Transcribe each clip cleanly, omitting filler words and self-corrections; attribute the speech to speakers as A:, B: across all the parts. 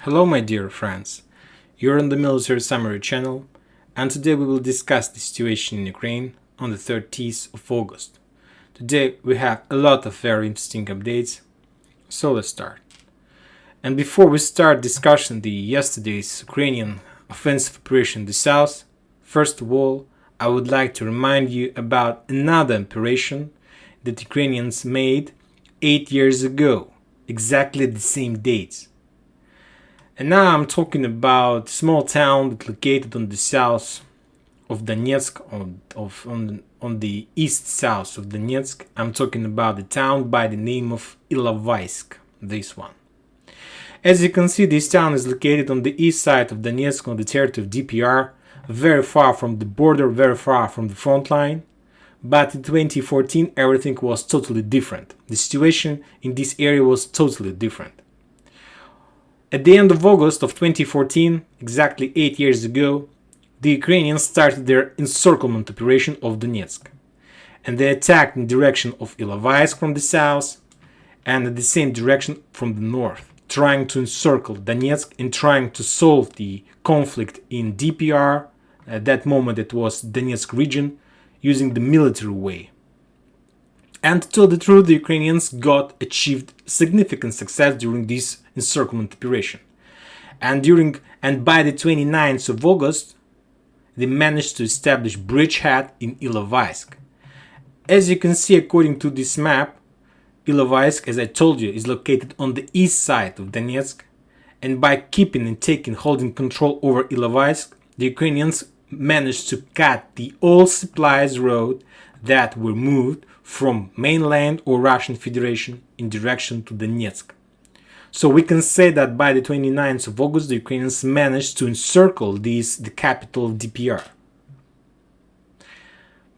A: Hello my dear friends, you're on the Military Summary channel, and today we will discuss the situation in Ukraine on the 30th of August. Today we have a lot of very interesting updates, so let's start. And before we start discussing the yesterday's Ukrainian offensive operation in the south, first of all, I would like to remind you about another operation that Ukrainians made 8 years ago, exactly the same dates. And now I'm talking about a small town that located on the south of Donetsk, on the east-south of Donetsk. I'm talking about the town by the name of Ilovaisk, this one. As you can see, this town is located on the east side of Donetsk, on the territory of DPR, very far from the border, very far from the front line. But in 2014, everything was totally different. The situation in this area was totally different. At the end of August of 2014, exactly 8 years ago, the Ukrainians started their encirclement operation of Donetsk. And they attacked in the direction of Ilovaisk from the south and in the same direction from the north, trying to encircle Donetsk and trying to solve the conflict in DPR, at that moment it was Donetsk region, using the military way. And to tell the truth, the Ukrainians achieved significant success during this encirclement operation. And by the 29th of August, they managed to establish bridgehead in Ilovaisk. As you can see, according to this map, Ilovaisk, as I told you, is located on the east side of Donetsk. And by keeping and holding control over Ilovaisk, the Ukrainians managed to cut the all supplies road that were moved from mainland or Russian Federation in direction to Donetsk. So we can say that by the 29th of August, the Ukrainians managed to encircle the capital of DPR.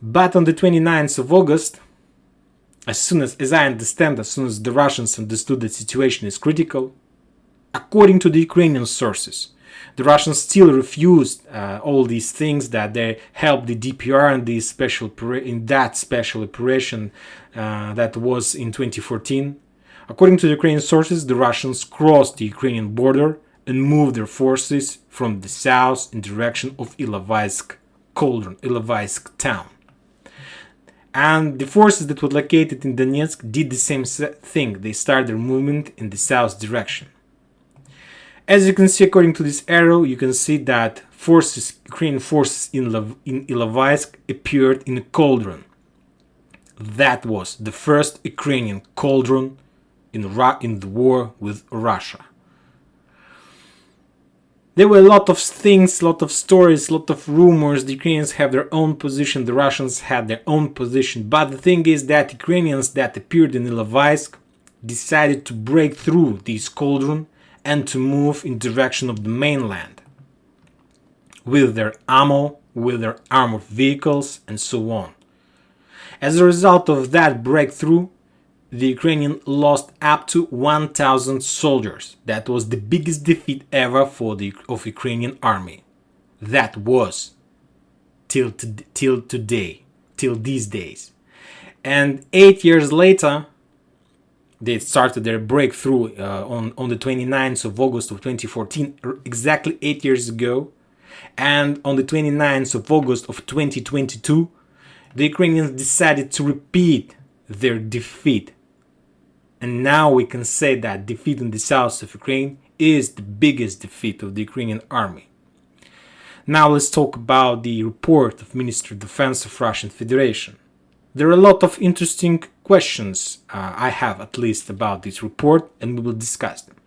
A: But on the 29th of August, as soon as the Russians understood that the situation is critical, according to the Ukrainian sources, the Russians still refused all these things that they helped the DPR in that special operation that was in 2014. According to the Ukrainian sources, the Russians crossed the Ukrainian border and moved their forces from the south in direction of Ilovaisk town. And the forces that were located in Donetsk did the same thing. They started their movement in the south direction. As you can see, according to this arrow, you can see that Ukrainian forces in Ilovaisk appeared in a cauldron. That was the first Ukrainian cauldron in the war with Russia. There were a lot of things, a lot of stories, a lot of rumors. The Ukrainians have their own position, the Russians had their own position. But the thing is that Ukrainians that appeared in Ilovaisk decided to break through this cauldron and to move in direction of the mainland with their ammo, with their armored vehicles, and so on. As a result of that breakthrough, the Ukrainians lost up to 1,000 soldiers. That was the biggest defeat ever of Ukrainian army. That was till these days. And 8 years later, they started their breakthrough on the 29th of August of 2014, exactly 8 years ago. And on the 29th of August of 2022, the Ukrainians decided to repeat their defeat. And now we can say that defeat in the south of Ukraine is the biggest defeat of the Ukrainian army. Now let's talk about the report of Ministry of Defense of Russian Federation. There are a lot of interesting questions I have at least about this report, and we will discuss them.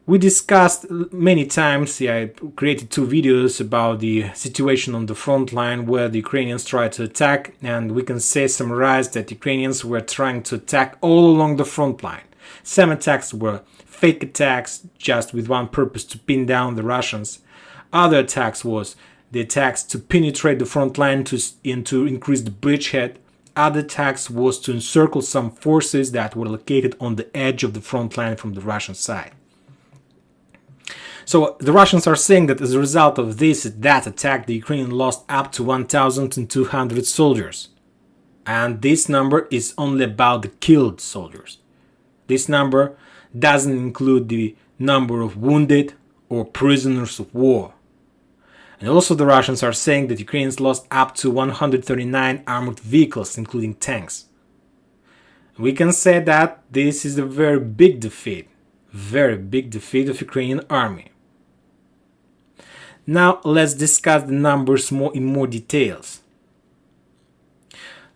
A: We discussed many times, I created 2 videos about the situation on the front line where the Ukrainians tried to attack, and we can say summarized that Ukrainians were trying to attack all along the front line. Some attacks were fake attacks just with one purpose, to pin down the Russians. Other attacks was the attacks to penetrate the front line and to increase the bridgehead. Other attacks was to encircle some forces that were located on the edge of the front line from the Russian side. So the Russians are saying that as a result of that attack, the Ukrainians lost up to 1,200 soldiers. And this number is only about the killed soldiers. This number doesn't include the number of wounded or prisoners of war. And also the Russians are saying that Ukrainians lost up to 139 armored vehicles, including tanks. We can say that this is a very big defeat of Ukrainian army. Now let's discuss the numbers in more details.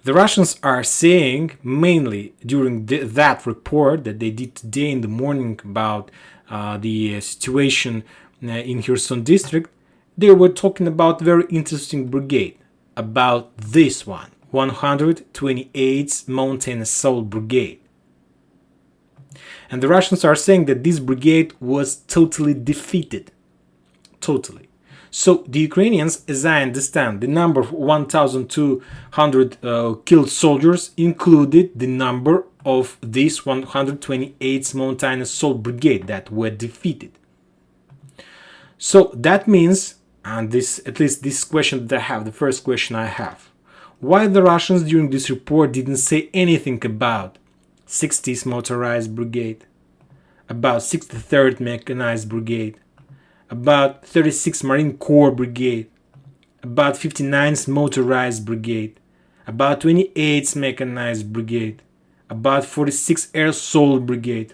A: The Russians are saying, mainly during that report that they did today in the morning about the situation in Kherson district, they were talking about very interesting brigade, about this one, 128th Mountain Assault Brigade. And the Russians are saying that this brigade was totally defeated. Totally. So the Ukrainians, as I understand, the number of 1,200 killed soldiers included the number of this 128th Mountain Assault Brigade that were defeated. So that means, and this, at least this question that I have, the first question I have, why the Russians during this report didn't say anything about 60th Motorized Brigade, about 63rd Mechanized Brigade, about 36th Marine Corps Brigade, about 59th Motorized Brigade, about 28th Mechanized Brigade, about 46th Air Assault Brigade.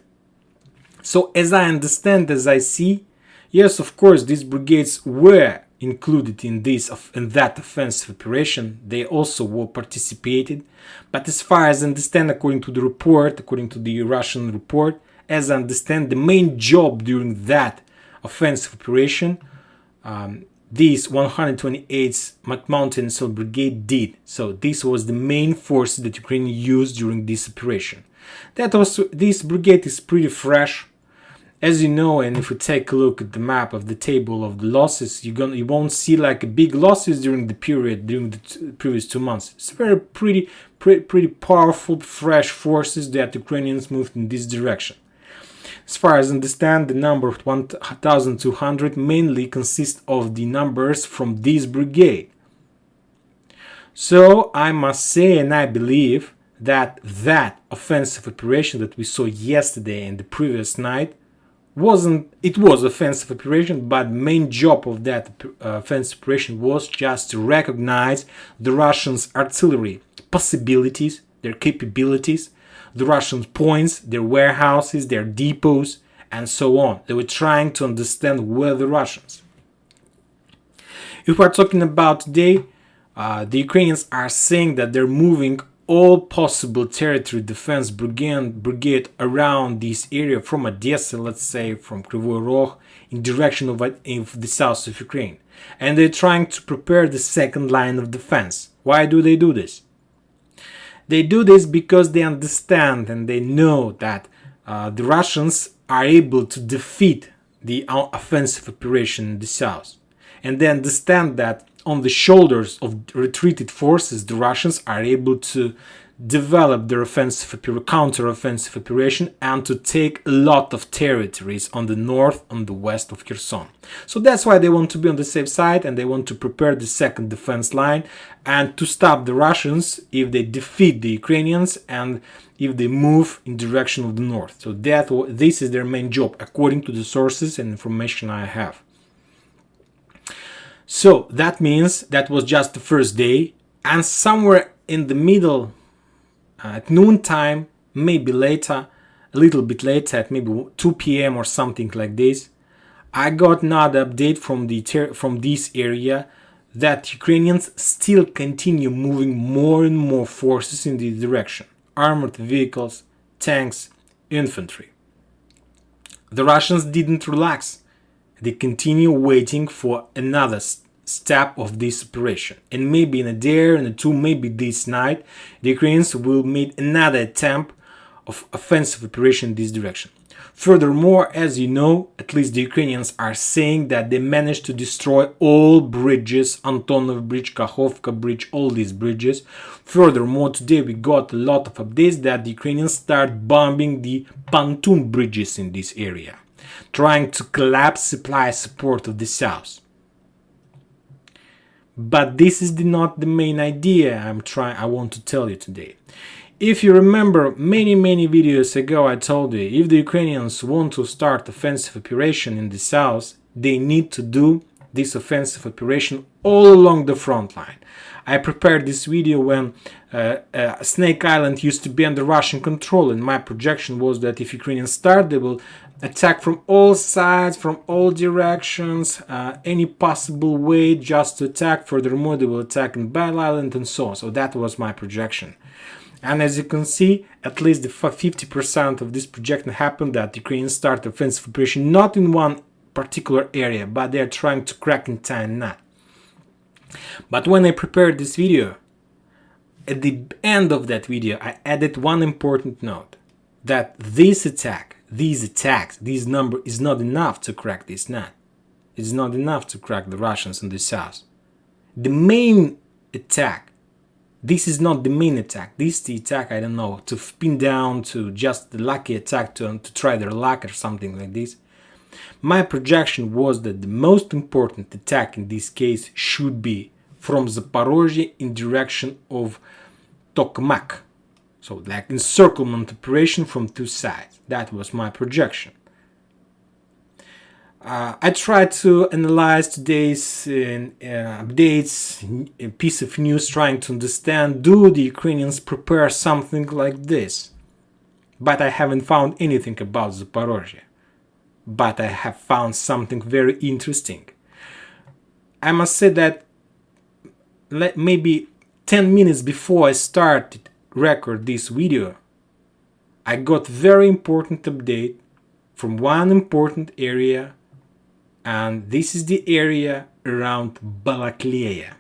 A: So as I understand, as I see, yes, of course, these brigades were included in that offensive operation. They also were participated. But as far as I understand, according to the report, according to the Russian report, as I understand, the main job during that offensive operation, this 128th Mountain Assault Brigade did. So this was the main force that Ukraine used during this operation. This brigade is pretty fresh. As you know, and if you take a look at the map of the table of the losses, you won't see like big losses during the previous 2 months. It's very pretty powerful, fresh forces that Ukrainians moved in this direction. As far as I understand, the number of 1,200 mainly consists of the numbers from this brigade. So I must say, and I believe that offensive operation that we saw yesterday and the previous night was offensive operation, but main job of that offensive operation was just to recognize the Russians' artillery possibilities, their capabilities, the Russian points, their warehouses, their depots, and so on. They were trying to understand where the Russians. If we're talking about today, the Ukrainians are saying that they're moving all possible territory defense brigade around this area from Odessa, let's say from Kryvyi Rog, in direction of the south of Ukraine. And they're trying to prepare the second line of defense. Why do they do this? They do this because they understand and they know that the Russians are able to defeat the offensive operation in the south. And they understand that on the shoulders of retreated forces, the Russians are able to develop their counter-offensive operation and to take a lot of territories on the north and the west of Kherson. So that's why they want to be on the safe side and they want to prepare the second defense line and to stop the Russians if they defeat the Ukrainians and if they move in direction of the north. So this is their main job according to the sources and information I have. So that means that was just the first day, and somewhere in the middle, at noontime, maybe later, a little bit later, at maybe 2 p.m. or something like this, I got another update from this area that Ukrainians still continue moving more and more forces in this direction. Armored vehicles, tanks, infantry. The Russians didn't relax. They continue waiting for another step of this operation. And maybe in a day or two, maybe this night, the Ukrainians will make another attempt of offensive operation in this direction. Furthermore, as you know, at least the Ukrainians are saying that they managed to destroy all bridges, Antonov Bridge, Kakhovka Bridge, all these bridges. Furthermore, today we got a lot of updates that the Ukrainians start bombing the pontoon bridges in this area, trying to collapse supply support of the south. But this is not the main idea I want to tell you today. If you remember, many videos ago I told you, if the Ukrainians want to start offensive operation in the south, they need to do this offensive operation all along the front line. I prepared this video when Snake Island used to be under Russian control, and my projection was that if Ukrainians start, they will attack from all sides, from all directions, any possible way just to attack. Furthermore, they will attack in Battle Island and so on. So that was my projection. And as you can see, at least the 50% of this projection happened, that Ukrainians start offensive operation not in one particular area, but they are trying to crack entire net. But when I prepared this video, at the end of that video, I added one important note, that this number is not enough to crack this net. It's not enough to crack the Russians in the south. The main attack, this is not the main attack. This is the attack, I don't know, to pin down, to just the lucky attack to try their luck or something like this. My projection was that the most important attack in this case should be from Zaporozhye in direction of Tokmak. So like encirclement operation from two sides. That was my projection. I tried to analyze today's updates, a piece of news, trying to understand, do the Ukrainians prepare something like this? But I haven't found anything about Zaporozhye. But I have found something very interesting. I must say that maybe 10 minutes before I started record this video, I got very important update from one important area, and this is the area around Balakliia.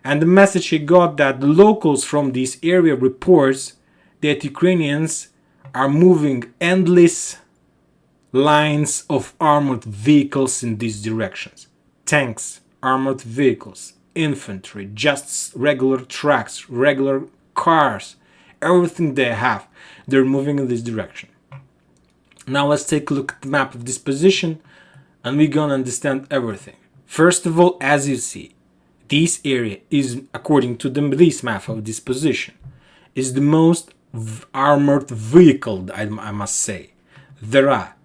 A: And the message I got that the locals from this area reports that Ukrainians are moving endless lines of armored vehicles in these directions. Tanks, armored vehicles, infantry, just regular trucks, regular cars, everything they have, they're moving in this direction. Now let's take a look at the map of this position, and we're gonna understand everything. First of all, as you see, this area is, according to this map of this position, is the most armored vehicle, I must say. There are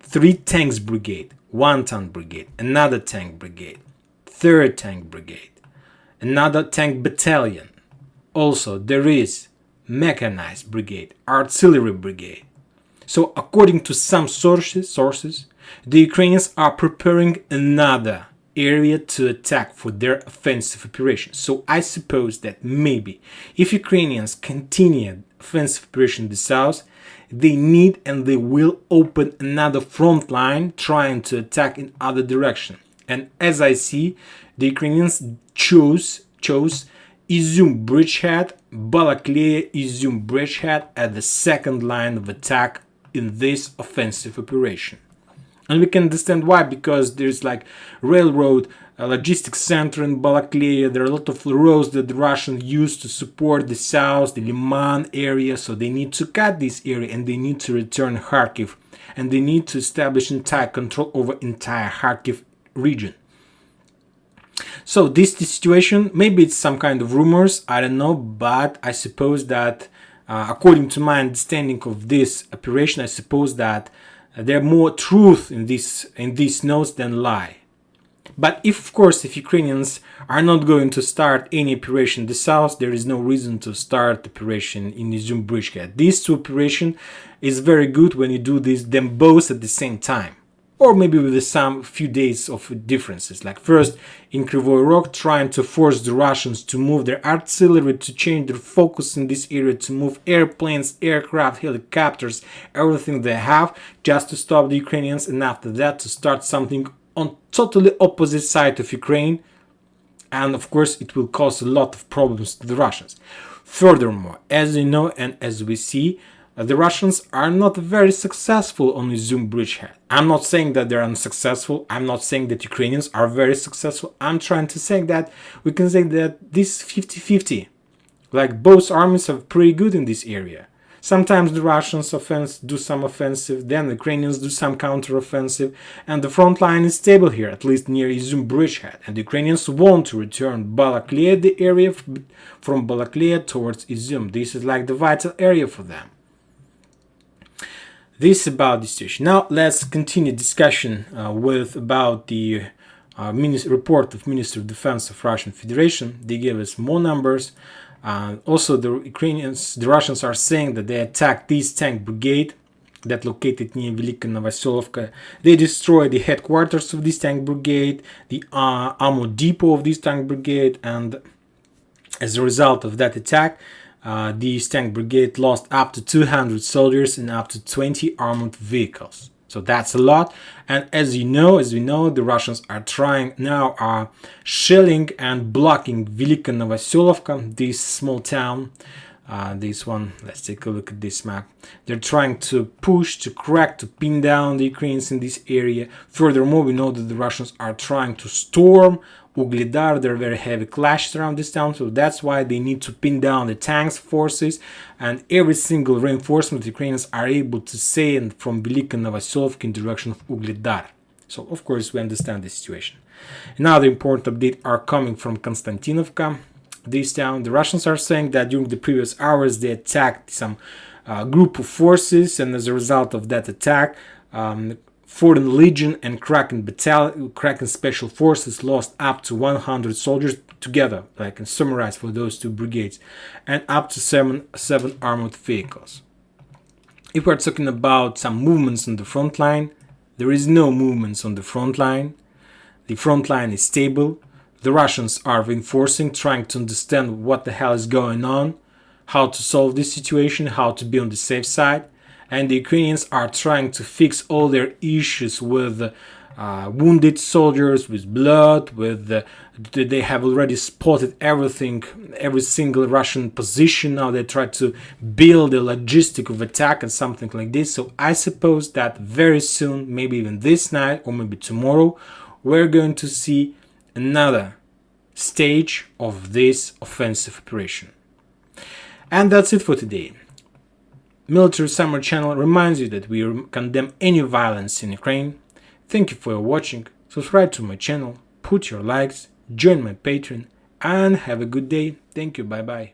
A: 3 tanks brigade, 1 tank brigade, another tank brigade, 3rd tank brigade, another tank battalion. Also, there is mechanized brigade, artillery brigade. So, according to some sources, the Ukrainians are preparing another area to attack for their offensive operation. So, I suppose that maybe if Ukrainians continue offensive operation in the south, they need and they will open another front line trying to attack in other direction. And as I see, the Ukrainians chose Izum bridgehead, Balakliia Izum bridgehead as the second line of attack in this offensive operation. And we can understand why, because there's like railroad, a logistics center in Balakliia. There are a lot of roads that the Russians use to support the south, the Liman area, so they need to cut this area and they need to return Kharkiv, and they need to establish entire control over entire Kharkiv region. So this situation, maybe it's some kind of rumors, I don't know, but I suppose that according to my understanding of this operation, I suppose that there's more truth in these notes than lie. But of course, if Ukrainians are not going to start any operation in the south, there is no reason to start operation in Izum bridgehead. These two operations is very good when you do them both at the same time. Or maybe with some few days of differences. Like first in Kryvyi Rog, trying to force the Russians to move their artillery, to change their focus in this area, to move airplanes, aircraft, helicopters, everything they have, just to stop the Ukrainians, and after that to start something on totally opposite side of Ukraine, and of course it will cause a lot of problems to the Russians. Furthermore, as you know and as we see, the Russians are not very successful on Izum bridgehead. I'm not saying that they're unsuccessful. I'm not saying that Ukrainians are very successful. I'm trying to say that we can say that this 50-50. Like both armies are pretty good in this area. Sometimes the Russians do some offensive, then the Ukrainians do some counter-offensive, and the front line is stable here, at least near Izum bridgehead, and the Ukrainians want to return Balakliia, the area from Balakliia towards Izum. This is like the vital area for them. This is about the situation. Now let's continue discussion about the report of Minister of Defense of Russian Federation. They gave us more numbers. Also, the Russians are saying that they attacked this tank brigade that located near Velika Novoselovka. They destroyed the headquarters of this tank brigade, the ammo depot of this tank brigade, and as a result of that attack, this tank brigade lost up to 200 soldiers and up to 20 armored vehicles. So that's a lot. And as we know, the Russians are shelling and blocking Velika Novoselovka, this small town. This one, let's take a look at this map. They're trying to push, to crack, to pin down the Ukrainians in this area. Furthermore, we know that the Russians are trying to storm Ugledar. There are very heavy clashes around this town, so that's why they need to pin down the tanks forces, and every single reinforcement the Ukrainians are able to send from Velika Novoselovka in direction of Ugledar. So of course we understand the situation. Another important update are coming from Konstantinovka, this town. The Russians are saying that during the previous hours they attacked some group of forces, and as a result of that attack, Foreign Legion and Kraken Special Forces lost up to 100 soldiers together, I can summarize for those two brigades, and up to seven armored vehicles. If we're talking about some movements on the front line, there is no movements on the front line. The front line is stable. The Russians are reinforcing, trying to understand what the hell is going on, how to solve this situation, how to be on the safe side. And the Ukrainians are trying to fix all their issues with wounded soldiers, with blood, they have already spotted everything, every single Russian position. Now they try to build a logistic of attack and something like this. So I suppose that very soon, maybe even this night or maybe tomorrow, we're going to see another stage of this offensive operation. And that's it for today. Military Summer Channel reminds you that we condemn any violence in Ukraine. Thank you for watching, subscribe to my channel, put your likes, join my Patreon, and have a good day. Thank you, bye bye.